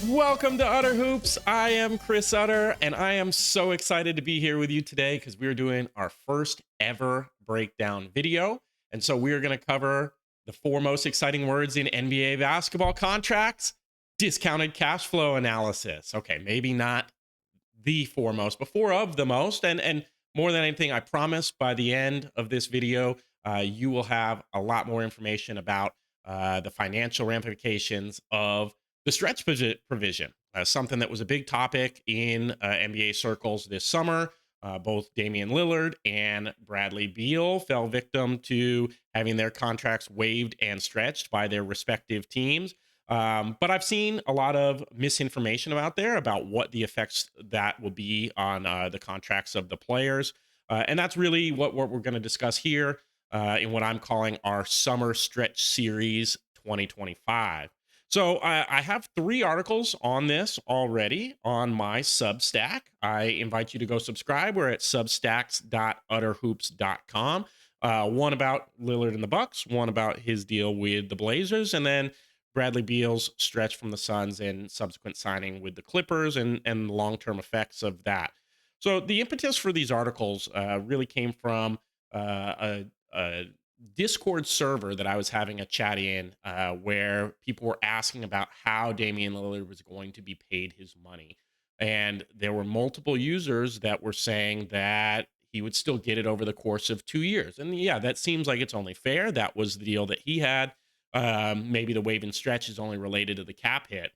Welcome to Utter Hoops. I am Chris Utter, and I am so excited to be here with you today because we are doing our first ever breakdown video. And so we are going to cover the four most exciting words in NBA basketball contracts, discounted cash flow analysis. Okay, maybe not the foremost, but four of the most. And more than anything, I promise by the end of this video, you will have a lot more information about the financial ramifications of the stretch provision, something that was a big topic in NBA circles this summer. Both Damian Lillard and Bradley Beal fell victim to having their contracts waived and stretched by their respective teams. But I've seen a lot of misinformation out there about what the effects that will be on the contracts of the players. And that's really what we're going to discuss here in what I'm calling our Summer Stretch Series 2025. So I have three articles on this already on my Substack. I invite you to go subscribe. We're at substacks.utterhoops.com. One about Lillard and the Bucks, one about his deal with the Blazers, and then Bradley Beal's stretch from the Suns and subsequent signing with the Clippers and long-term effects of that. So the impetus for these articles really came from a Discord server that I was having a chat in where people were asking about how Damian Lillard was going to be paid his money. And there were multiple users that were saying that he would still get it over the course of 2 years. And yeah, that seems like it's only fair. That was the deal that he had. Maybe the wave and stretch is only related to the cap hit.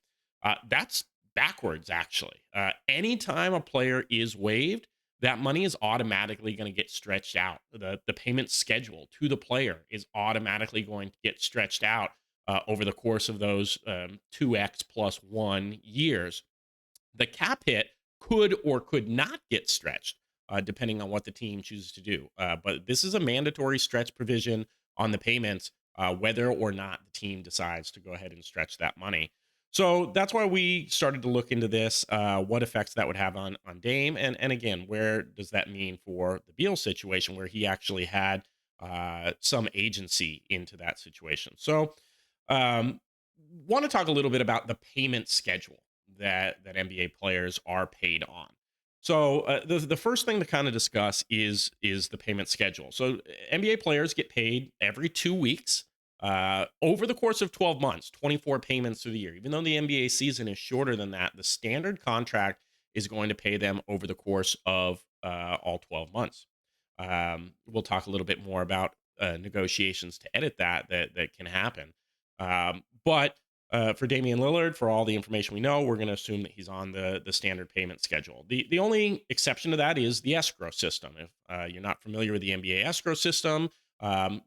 That's backwards, actually. Anytime a player is waived, that money is automatically going to get stretched out. The payment schedule to the player is automatically going to get stretched out over the course of those 2x plus 1 years. The cap hit could or could not get stretched, depending on what the team chooses to do. But this is a mandatory stretch provision on the payments, whether or not the team decides to go ahead and stretch that money. So that's why we started to look into this, what effects that would have on Dame, and again, where does that mean for the Beal situation, where he actually had some agency into that situation. So um, want to talk a little bit about the payment schedule that NBA players are paid on. So the first thing to kind of discuss is the payment schedule. So NBA players get paid every 2 weeks over the course of 12 months, 24 payments through the year. Even though the NBA season is shorter than that, the standard contract is going to pay them over the course of all 12 months. We'll talk a little bit more about negotiations to edit that can happen. But for Damian Lillard, for all the information we know, we're going to assume that he's on the standard payment schedule. The only exception to that is the escrow system. If you're not familiar with the NBA escrow system,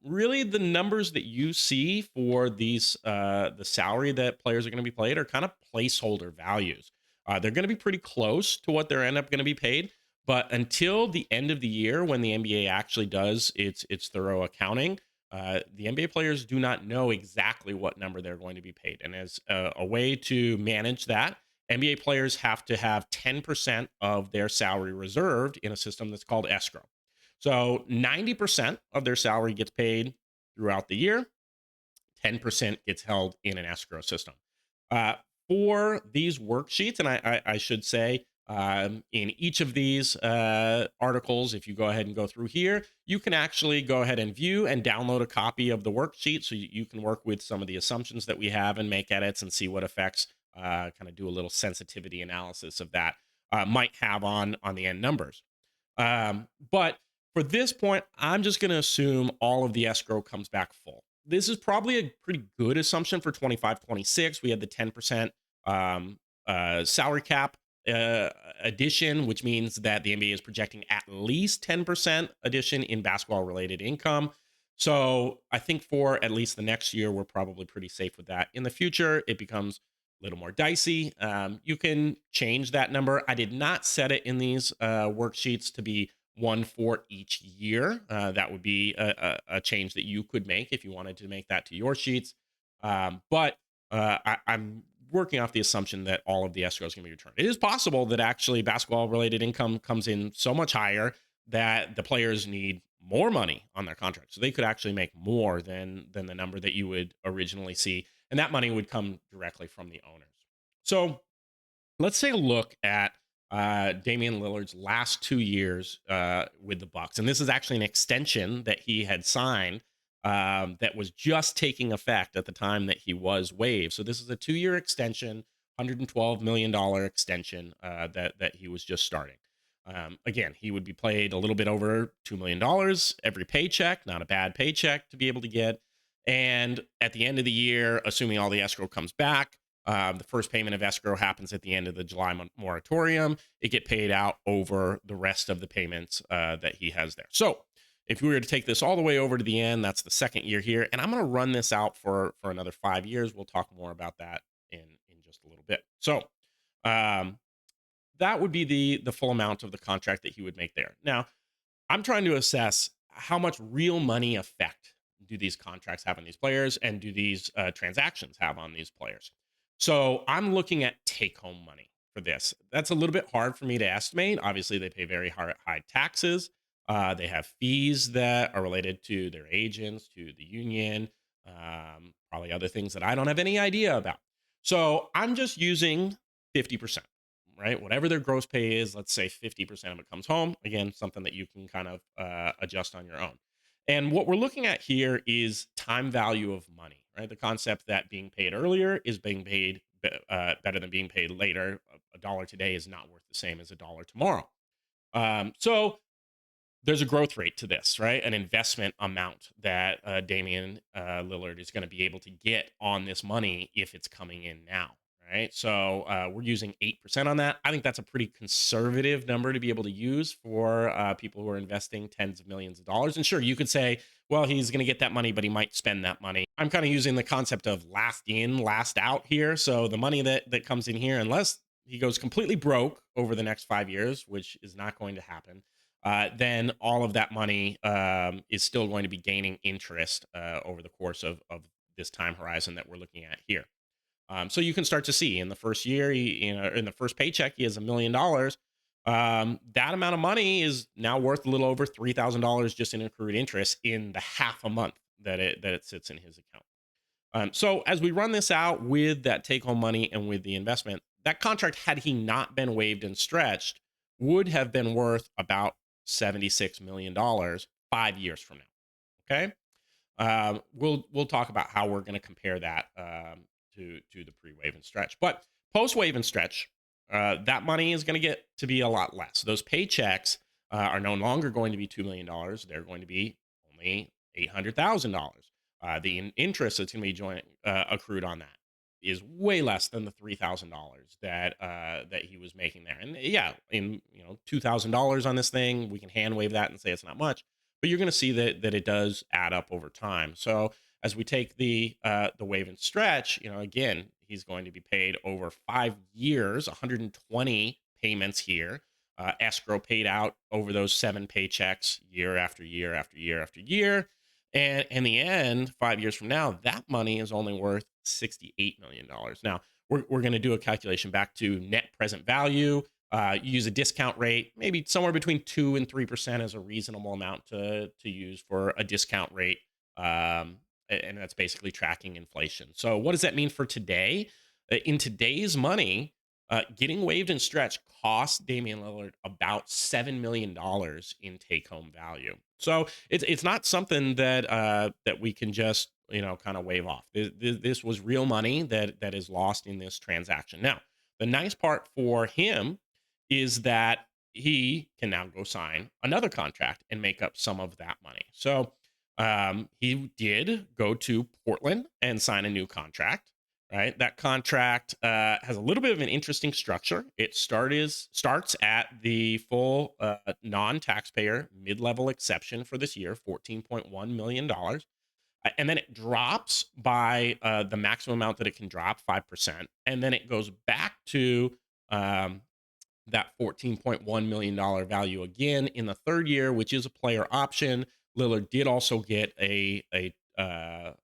really the numbers that you see for these the salary that players are going to be paid are kind of placeholder values. They're going to be pretty close to what they're end up going to be paid. But until the end of the year, when the NBA actually does its thorough accounting, the NBA players do not know exactly what number they're going to be paid. And as a way to manage that, NBA players have to have 10% of their salary reserved in a system that's called escrow. So 90% of their salary gets paid throughout the year, 10% gets held in an escrow system. Uh, for these worksheets, and I should say, in each of these articles, if you go ahead and go through here, you can actually go ahead and view and download a copy of the worksheet so you can work with some of the assumptions that we have and make edits and see what effects, kind of do a little sensitivity analysis of that might have on the end numbers. But for this point, I'm just going to assume all of the escrow comes back full. This is probably a pretty good assumption for 25-26. We had the 10% salary cap addition, which means that the NBA is projecting at least 10% addition in basketball related income. So I think for at least the next year, we're probably pretty safe with that. In the future, it becomes a little more dicey. You can change that number. I did not set it in these worksheets to be one for each year. That would be a change that you could make if you wanted to make that to your sheets. But I'm working off the assumption that all of the escrow is going to be returned. It is possible that actually basketball related income comes in so much higher that the players need more money on their contract. So they could actually make more than the number that you would originally see. And that money would come directly from the owners. So Let's take a look at Damian Lillard's last 2 years with the Bucks, and this is actually an extension that he had signed that was just taking effect at the time that he was waived. So this is a 2-year extension, $112 million extension that he was just starting. Again, he would be paid a little bit over $2 million every paycheck, not a bad paycheck to be able to get. And at the end of the year, assuming all the escrow comes back, the first payment of escrow happens at the end of the July moratorium. It get paid out over the rest of the payments that he has there. So if we were to take this all the way over to the end, that's the second year here. And I'm going to run this out for another 5 years. We'll talk more about that in just a little bit. So um, that would be the full amount of the contract that he would make there. Now, I'm trying to assess how much real money effect do these contracts have on these players, and do these transactions have on these players. So I'm looking at take home money for this. That's a little bit hard for me to estimate. Obviously, they pay very high taxes. They have fees that are related to their agents, to the union, probably other things that I don't have any idea about. So I'm just using 50%, right? Whatever their gross pay is, let's say 50% of it comes home. Again, something that you can kind of adjust on your own. And what we're looking at here is time value of money, right? The concept that being paid earlier is being paid better than being paid later. A dollar today is not worth the same as a dollar tomorrow. So there's a growth rate to this, right? An investment amount that Damian Lillard is going to be able to get on this money if it's coming in now, right? So we're using 8% on that. I think that's a pretty conservative number to be able to use for people who are investing tens of millions of dollars. And sure, you could say, well, he's going to get that money, but he might spend that money. I'm kind of using the concept of last in, last out here. So the money that comes in here, unless he goes completely broke over the next 5 years, which is not going to happen, then all of that money is still going to be gaining interest over the course of this time horizon that we're looking at here. So you can start to see in the first year, in the first paycheck, he has $1 million. That amount of money is now worth a little over $3,000 just in accrued interest in the half a month that it sits in his account. So as we run this out with that take home money and with the investment, that contract, had he not been waived and stretched, would have been worth about $76 million 5 years from now. Okay. We'll talk about how we're going to compare that to the pre wave and stretch, but post wave and stretch, that money is going to get to be a lot less. Those paychecks are no longer going to be $2 million. They're going to be only $800,000. The interest that's going to be accrued on that is way less than the $3,000 that he was making there. And yeah, in $2,000 on this thing, we can hand wave that and say it's not much, but you're going to see that it does add up over time. So as we take the wave and stretch, again, he's going to be paid over 5 years, 120 payments here. Escrow paid out over those 7 paychecks, year after year after year after year. And in the end, 5 years from now, that money is only worth $68 million. Now, we're going to do a calculation back to net present value. Use a discount rate, maybe somewhere between 2 and 3% is a reasonable amount to use for a discount rate. And that's basically tracking inflation. So, what does that mean for today? In today's money, getting waived and stretched cost Damian Lillard about $7 million in take home value. So it's not something that we can just kind of wave off. This was real money that is lost in this transaction. Now, the nice part for him is that he can now go sign another contract and make up some of that money. So he did go to Portland and sign a new contract. Right, that contract has a little bit of an interesting structure. It starts at the full non-taxpayer mid-level exception for this year, $14.1 million, and then it drops by the maximum amount that it can drop, 5%, and then it goes back to that $14.1 million value again in the third year, which is a player option. Lillard did also get a no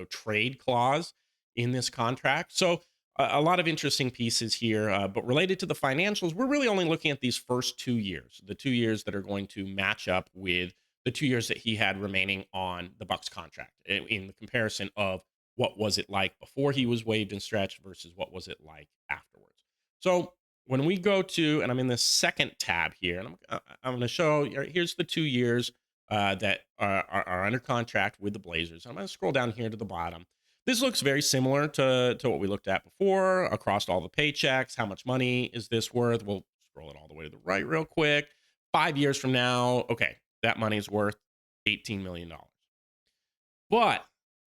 trade clause in this contract. So a lot of interesting pieces here, but related to the financials, we're really only looking at these first 2 years, the 2 years that are going to match up with the 2 years that he had remaining on the Bucks contract in the comparison of what was it like before he was waived and stretched versus what was it like afterwards. So when we go to, and I'm in the second tab here, and I'm going to show here's the 2 years that are under contract with the Blazers. I'm going to scroll down here to the bottom. This looks very similar to what we looked at before across all the paychecks. How much money is this worth? We'll scroll it all the way to the right real quick. 5 years from now, okay, that money's worth $18 million. But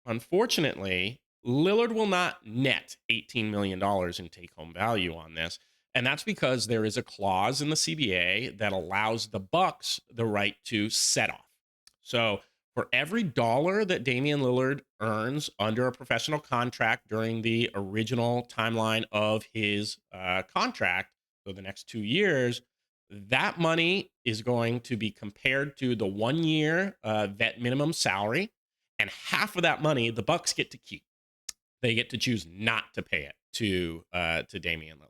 unfortunately, Lillard will not net $18 million in take home value on this. And that's because there is a clause in the CBA that allows the Bucks the right to set off. So for every dollar that Damian Lillard earns under a professional contract during the original timeline of his contract, so the next 2 years, that money is going to be compared to the 1 year vet minimum salary, and half of that money the Bucks get to keep. They get to choose not to pay it to Damian Lillard.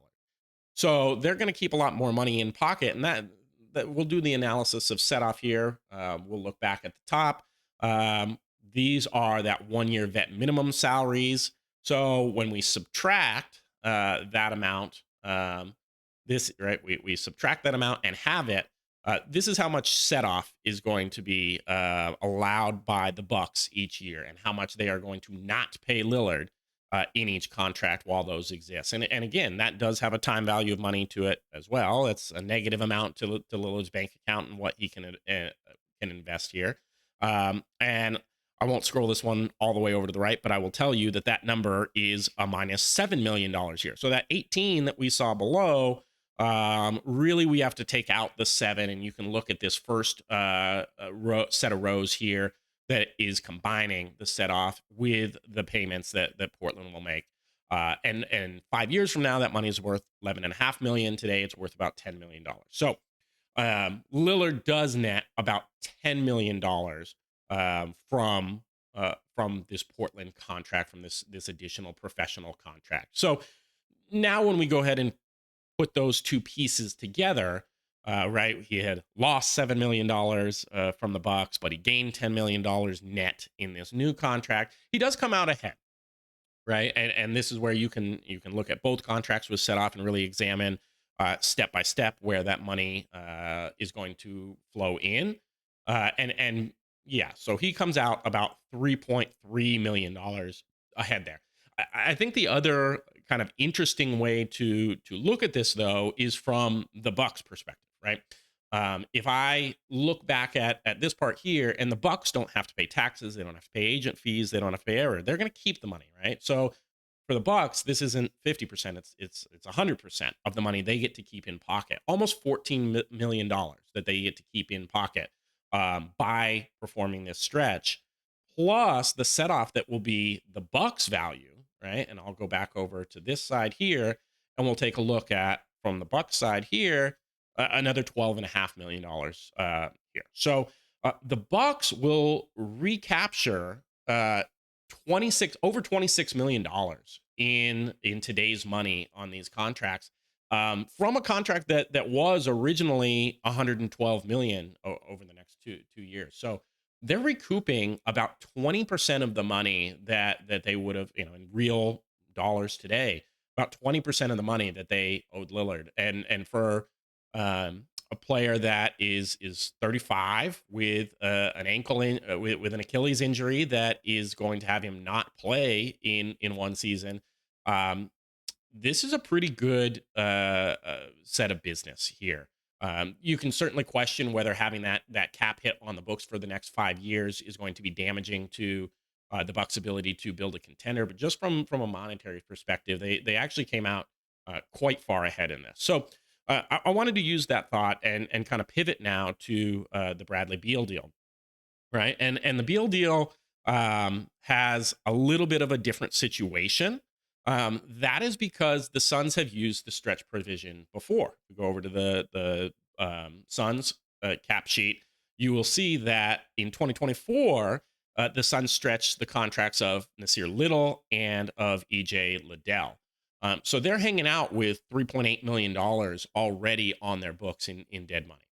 So they're going to keep a lot more money in pocket, and that we'll do the analysis of set off here. We'll look back at the top. These are that 1 year vet minimum salaries. So when we subtract that amount, this right, we subtract that amount and have it. This is how much set off is going to be allowed by the Bucks each year, and how much they are going to not pay Lillard in each contract while those exist. And again, that does have a time value of money to it as well. It's a negative amount to Lillard's bank account and what he can invest here. And I won't scroll this one all the way over to the right, but I will tell you that that number is a minus $7 million here. So that 18 that we saw below, really we have to take out the 7, and you can look at this first set of rows here that is combining the set off with the payments that Portland will make. And 5 years from now, that money is worth $11.5 million. Today, it's worth about $10 million. So Lillard does net about $10 million from this Portland contract, from this additional professional contract. So now when we go ahead and put those two pieces together, right? He had lost $7 million from the Bucks, but he gained $10 million net in this new contract. He does come out ahead, right? And this is where you can look at both contracts with set off and really examine step by step where that money is going to flow in. And yeah, so he comes out about $3.3 million ahead there. I think the other kind of interesting way to look at this, though, is from the Bucks perspective, right? If I look back at this part here, and the Bucks don't have to pay taxes, they don't have to pay agent fees, they don't have to pay error, they're going to keep the money, right? So for the Bucks, this isn't 50%; it's 100% of the money they get to keep in pocket, almost $14 million that they get to keep in pocket by performing this stretch, plus the set off that will be the Bucks value, right? And I'll go back over to this side here, and we'll take a look at from the Bucks side here another $12.5 million here. So the Bucks will recapture 26 over $26 million in today's money on these contracts, from a contract that was originally 112 million over the next two years. So they're recouping about 20% of the money that they would have, in real dollars today, about 20% of the money that they owed Lillard. And for a player that is 35 with an ankle with an Achilles injury that is going to have him not play in one season, this is a pretty good set of business here. You can certainly question whether having that cap hit on the books for the next 5 years is going to be damaging to the Bucks' ability to build a contender. But just from a monetary perspective, they actually came out quite far ahead in this. So I wanted to use that thought and kind of pivot now to the Bradley Beal deal, right? And the Beal deal has a little bit of a different situation. That is because the Suns have used the stretch provision before. If we go over to the Suns cap sheet, you will see that in 2024, the Suns stretched the contracts of Nasir Little and of EJ Liddell. So they're hanging out with $3.8 million already on their books in dead money.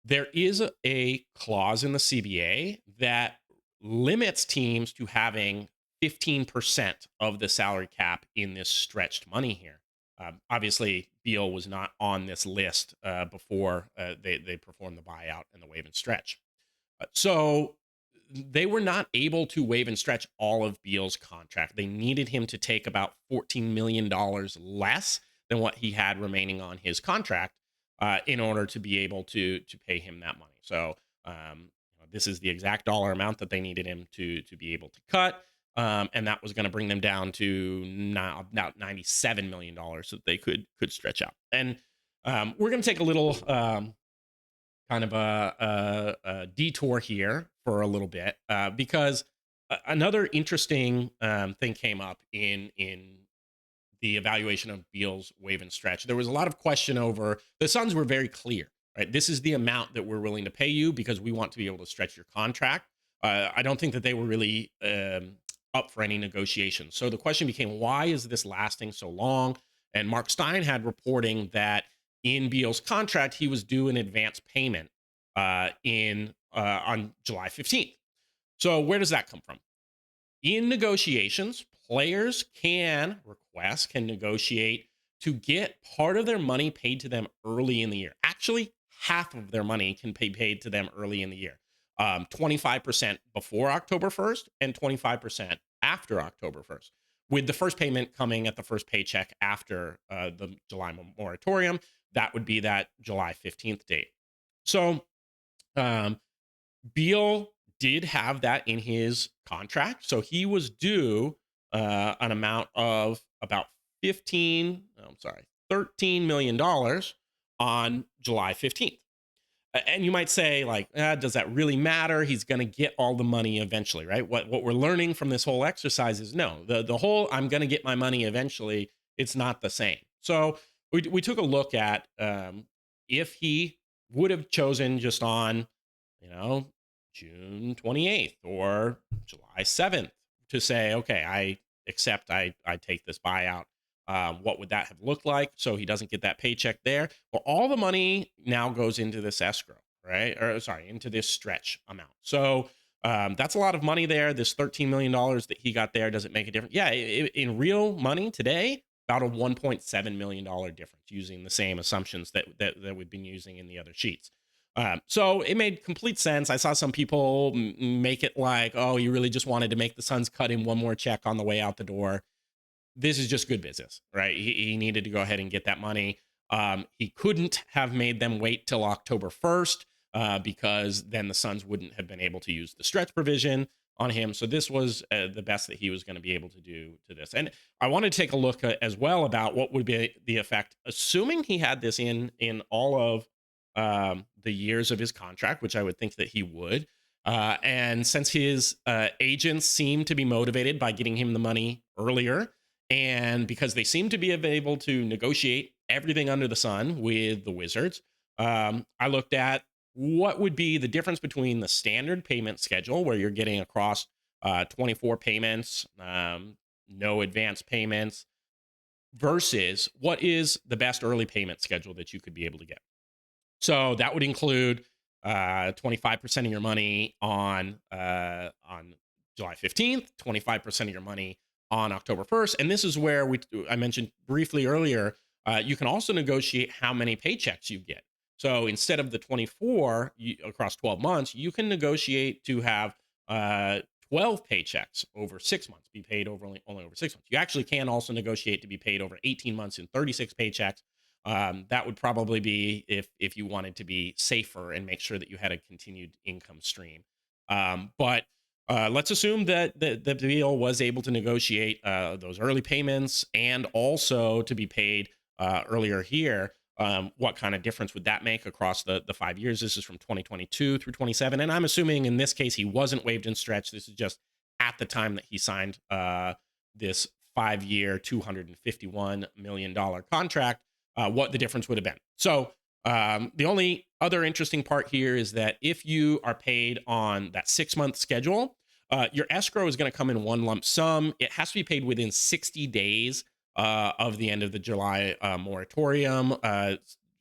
There is a clause in the CBA that limits teams to having 15% of the salary cap in this stretched money here. Obviously, Beal was not on this list before they performed the buyout and the waive and stretch. So they were not able to waive and stretch all of Beal's contract. They needed him to take about $14 million less than what he had remaining on his contract in order to be able to pay him that money. So this is the exact dollar amount that they needed him to be able to cut. And that was going to bring them down to now about $97 million so that they could stretch out. And we're going to take a little kind of a detour here for a little bit because another interesting thing came up in the evaluation of Beal's waive and stretch. There was a lot of question over the Suns were very clear, right? This is the amount that we're willing to pay you because we want to be able to stretch your contract. I don't think that they were really up for any negotiations. So the question became, why is this lasting so long? And Mark Stein had reporting that in Beal's contract, he was due an advance payment in on July 15th. So where does that come from? In negotiations, players can negotiate to get part of their money paid to them early in the year. Actually, half of their money can be paid to them early in the year. 25% before October 1st and 25% after October 1st, with the first payment coming at the first paycheck after the July moratorium. That would be that July 15th date. So Beal did have that in his contract. So he was due an amount of about $13 million on July 15th. And you might say, like, does that really matter? He's going to get all the money eventually, right? What we're learning from this whole exercise is no, the whole I'm going to get my money eventually, it's not the same. So we took a look at if he would have chosen just on, June 28th or July 7th to say, okay, I accept, I take this buyout. What would that have looked like? So he doesn't get that paycheck there. Well, all the money now goes into this escrow, right? Or sorry, into this stretch amount. So that's a lot of money there. This $13 million that he got there, does it make a difference? Yeah, in real money today, about a $1.7 million difference using the same assumptions that we've been using in the other sheets. So it made complete sense. I saw some people make it like, oh, you really just wanted to make the Suns cut him one more check on the way out the door. This is just good business, right? He needed to go ahead and get that money. He couldn't have made them wait till October 1st because then the Suns wouldn't have been able to use the stretch provision on him. So this was the best that he was going to be able to do to this. And I wanted to take a look as well about what would be the effect, assuming he had this in all of the years of his contract, which I would think that he would. And since his agents seem to be motivated by getting him the money earlier, and because they seem to be able to negotiate everything under the sun with the Wizards, I looked at what would be the difference between the standard payment schedule, where you're getting across 24 payments, no advance payments, versus what is the best early payment schedule that you could be able to get. So that would include 25% of your money on July 15th, 25% of your money on October 1st. And this is where I mentioned briefly earlier, you can also negotiate how many paychecks you get. So instead of the 24 across 12 months, you can negotiate to have 12 paychecks over 6 months, be paid over only over 6 months. You actually can also negotiate to be paid over 18 months in 36 paychecks. That would probably be if you wanted to be safer and make sure that you had a continued income stream. But let's assume that the Beal was able to negotiate those early payments and also to be paid earlier here. What kind of difference would that make across the 5 years? This is from 2022 through 27. And I'm assuming in this case, he wasn't waived and stretched. This is just at the time that he signed this 5-year, $251 million contract, what the difference would have been. So the only other interesting part here is that if you are paid on that 6-month schedule, your escrow is going to come in one lump sum. It has to be paid within 60 days of the end of the July moratorium.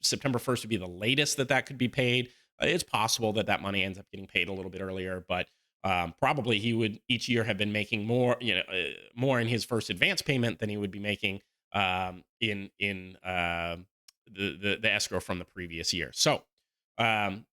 September 1st would be the latest that could be paid. It's possible that money ends up getting paid a little bit earlier, but probably he would each year have been making more, more in his first advance payment than he would be making in the escrow from the previous year. So um,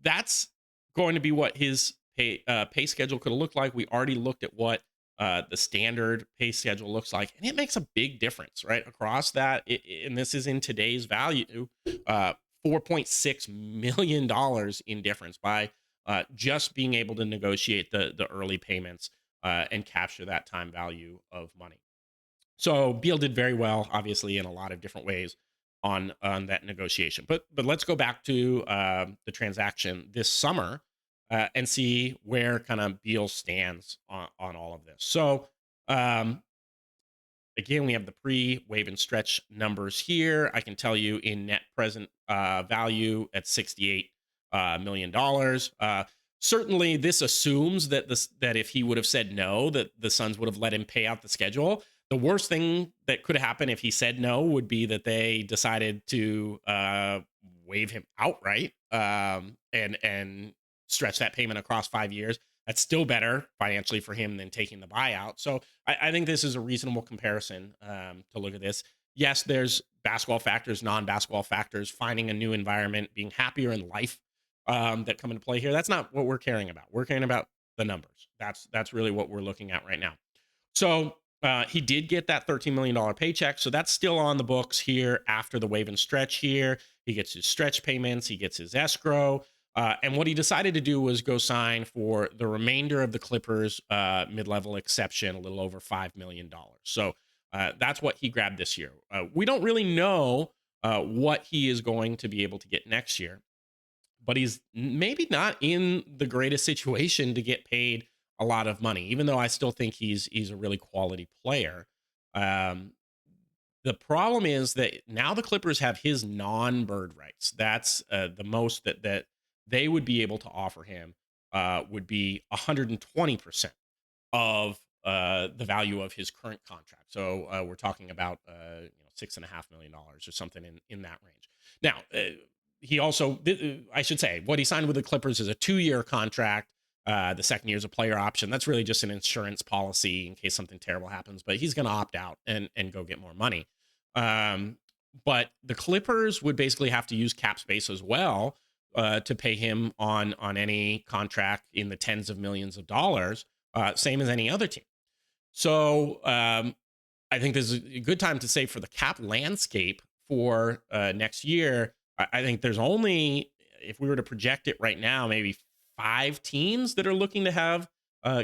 that's going to be what his pay schedule could look like. We already looked at what the standard pay schedule looks like, and it makes a big difference, right? Across that, and this is in today's value, $4.6 million in difference by just being able to negotiate the early payments and capture that time value of money. So Beal did very well, obviously, in a lot of different ways on that negotiation. But let's go back to the transaction this summer and see where kind of Beal stands on all of this. So um, again, we have the waive and stretch numbers here. I can tell you in net present value at $68 million. Certainly, this assumes that if he would have said no, that the Suns would have let him pay out the schedule. The worst thing that could happen if he said no would be that they decided to waive him outright and stretch that payment across 5 years. That's still better financially for him than taking the buyout. So I think this is a reasonable comparison to look at this. Yes, there's basketball factors, non-basketball factors, finding a new environment, being happier in life that come into play here. That's not what we're caring about. We're caring about the numbers. That's really what we're looking at right now. So he did get that $13 million paycheck. So that's still on the books here after the waive and stretch here. He gets his stretch payments, he gets his escrow. And what he decided to do was go sign for the remainder of the Clippers mid level exception, a little over $5 million. So that's what he grabbed this year. We don't really know what he is going to be able to get next year, but he's maybe not in the greatest situation to get paid a lot of money, even though I still think he's a really quality player. Um, the problem is that now the Clippers have his non-bird rights. That's the most that they would be able to offer him would be 120% of the value of his current contract. So we're talking about $6.5 million or something in that range. Now he also, I should say, what he signed with the Clippers is a 2-year contract. The second year is a player option. That's really just an insurance policy in case something terrible happens. But he's going to opt out and go get more money. Um, but the Clippers would basically have to use cap space as well to pay him on any contract in the tens of millions of dollars, same as any other team. So I think this is a good time to say for the cap landscape for next year. I think there's only, if we were to project it right now, maybe 5 teams that are looking to have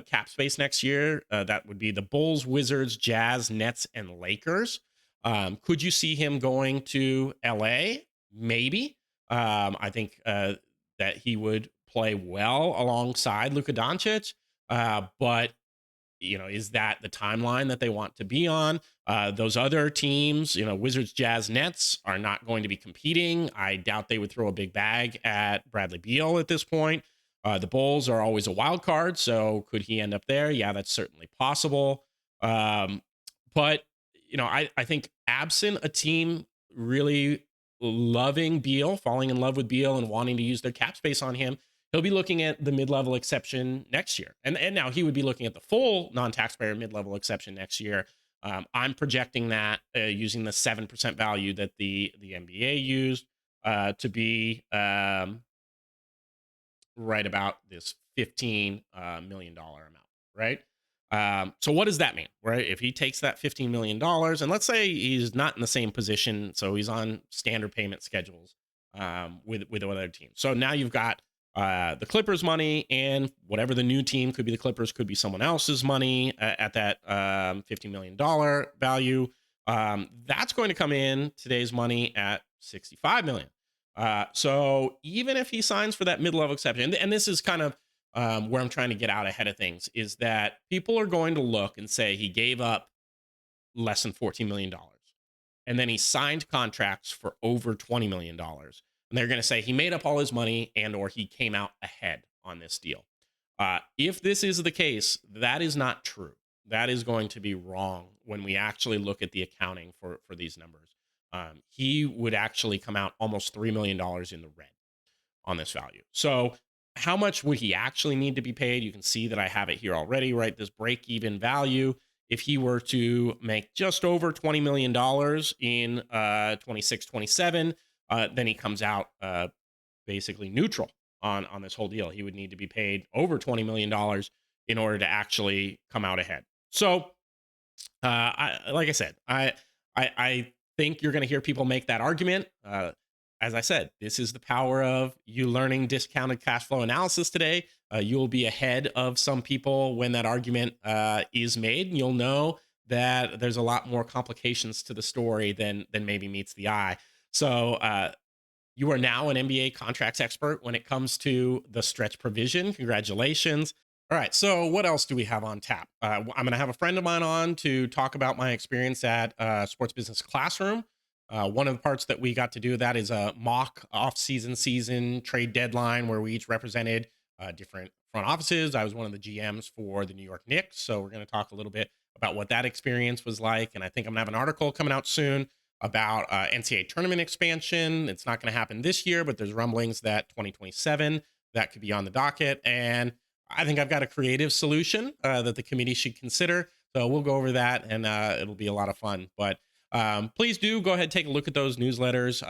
cap space next year. That would be the Bulls, Wizards, Jazz, Nets, and Lakers. Could you see him going to LA? Maybe. I think that he would play well alongside Luka Doncic. But is that the timeline that they want to be on? Those other teams, Wizards, Jazz, Nets are not going to be competing. I doubt they would throw a big bag at Bradley Beal at this point. The Bulls are always a wild card, so could he end up there? Yeah, that's certainly possible. But I think absent a team really loving Beal, falling in love with Beal, and wanting to use their cap space on him, he'll be looking at the mid-level exception next year. And now he would be looking at the full non-taxpayer mid-level exception next year. I'm projecting that using the 7% value that the NBA used to be right about this $15 million amount, right? So what does that mean, right? If he takes that $15 million, and let's say he's not in the same position, so he's on standard payment schedules with other teams. So now you've got the Clippers money, and whatever the new team, could be the Clippers, could be someone else's money at that $50 million value. That's going to come in today's money at $65 million. So even if he signs for that mid-level exception, and this is kind of where I'm trying to get out ahead of things, is that people are going to look and say he gave up less than $14 million. And then he signed contracts for over $20 million. And they're going to say he made up all his money and or he came out ahead on this deal. If this is the case, that is not true. That is going to be wrong when we actually look at the accounting for these numbers. He would actually come out almost $3 million in the red on this value. So how much would he actually need to be paid? You can see that I have it here already, right? This break even value if he were to make just over $20 million in 26, 27, then he comes out basically neutral on this whole deal. He would need to be paid over $20 million in order to actually come out ahead. So, like I said, I think you're going to hear people make that argument. As I said, this is the power of you learning discounted cash flow analysis today. You'll be ahead of some people when that argument is made. And you'll know that there's a lot more complications to the story than maybe meets the eye. So you are now an NBA contracts expert when it comes to the stretch provision. Congratulations. All right. So, what else do we have on tap? I'm going to have a friend of mine on to talk about my experience at Sports Business Classroom. One of the parts that we got to do that is a mock season trade deadline where we each represented different front offices. I was one of the GMs for the New York Knicks. So, we're going to talk a little bit about what that experience was like. And I think I'm going to have an article coming out soon about NCAA tournament expansion. It's not going to happen this year, but there's rumblings that 2027 that could be on the docket. And I think I've got a creative solution that the committee should consider. So we'll go over that, and it'll be a lot of fun. But please do go ahead, take a look at those newsletters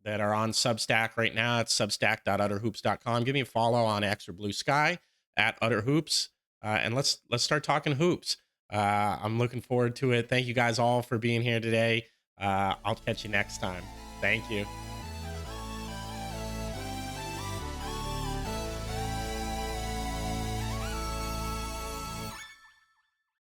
that are on Substack right now. It's substack.utterhoops.com. Give me a follow on X or Blue Sky at utterhoops, and let's start talking hoops. I'm looking forward to it. Thank you guys all for being here today. I'll catch you next time. Thank you.